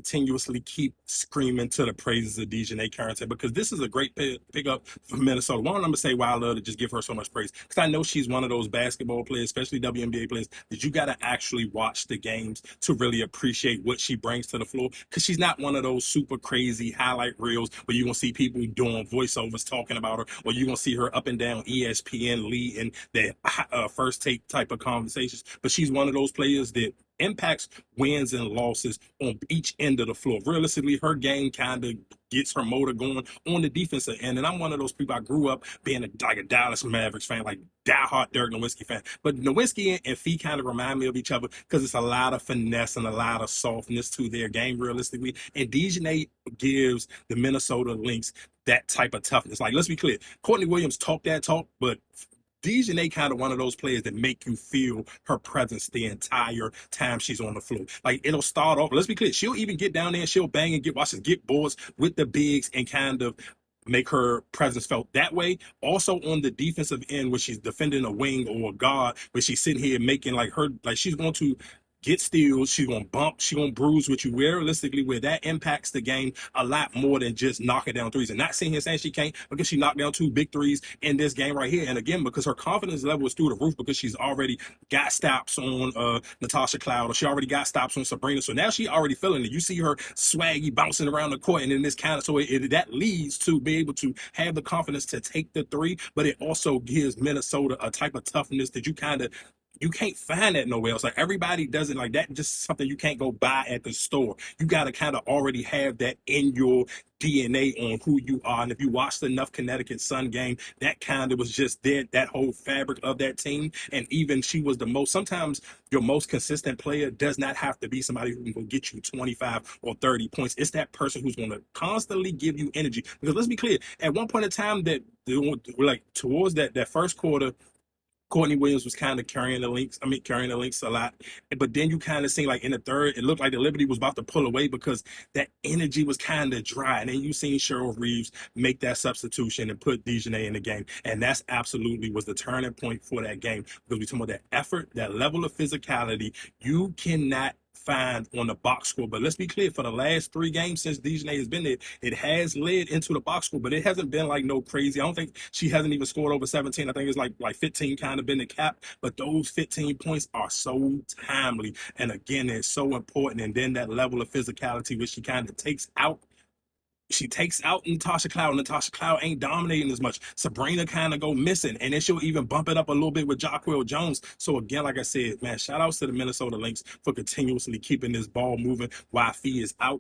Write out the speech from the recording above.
continuously keep screaming to the praises of DiJonai Carrington, because this is a great pickup for Minnesota. One, I'm going to say why I love to just give her so much praise, because I know she's one of those basketball players, especially WNBA players, that you got to actually watch the games to really appreciate what she brings to the floor, because she's not one of those super crazy highlight reels where you're going to see people doing voiceovers talking about her, or you're going to see her up and down ESPN leading the first take type of conversations. But she's one of those players that impacts wins and losses on each end of the floor. Realistically, her game kind of gets her motor going on the defensive end. And I'm one of those people. I grew up being like a Dallas Mavericks fan, like diehard Dirk Nowitzki fan. But Nowitzki and Fee kind of remind me of each other because it's a lot of finesse and a lot of softness to their game, realistically. And DiJonai gives the Minnesota Lynx that type of toughness. Like, let's be clear, Courtney Williams talked that talk, but DiJonai kind of one of those players that make you feel her presence the entire time she's on the floor. Like, it'll start off, let's be clear, she'll even get down there and she'll bang and get boards with the bigs and kind of make her presence felt that way. Also on the defensive end, where she's defending a wing or a guard, where she's sitting here making like she's going to get steals, she's gonna bump, she's gonna bruise with you, realistically, where that impacts the game a lot more than just knocking down threes. And not sitting here saying she can't, because she knocked down 2 big threes in this game right here. And again, because her confidence level is through the roof, because she's already got stops on Natasha Cloud, or she already got stops on Sabrina. So now she already feeling it. You see her swaggy bouncing around the court, and in this kind of, so that leads to be able to have the confidence to take the three, but it also gives Minnesota a type of toughness that you can't find that nowhere else. Like, everybody doesn't, like that, just something you can't go buy at the store. You got to kind of already have that in your DNA on who you are. And if you watched enough Connecticut Sun game, that kind of was just there, that whole fabric of that team. And even she was sometimes your most consistent player does not have to be somebody who can go get you 25 or 30 points. It's that person who's going to constantly give you energy. Because let's be clear, at one point in time, that like towards that first quarter, Courtney Williams was kind of carrying the Lynx a lot. But then you kind of seen, like, in the third, it looked like the Liberty was about to pull away because that energy was kind of dry. And then you seen Cheryl Reeves make that substitution and put DiJonai in the game. And that's absolutely was the turning point for that game. Because we talking about that effort, that level of physicality, you cannot find on the box score. But let's be clear, for the last 3 games since DiJonai has been there, it has led into the box score, but it hasn't been like no crazy. I don't think she hasn't even scored over 17. I think it's like 15 kind of been the cap, but those 15 points are so timely. And again, it's so important. And then that level of physicality, which she kind of takes out Natasha Cloud. Natasha Cloud ain't dominating as much. Sabrina kind of go missing, and then she'll even bump it up a little bit with Jaquil Jones. So again, like I said, man, shout outs to the Minnesota Lynx for continuously keeping this ball moving while Fee is out.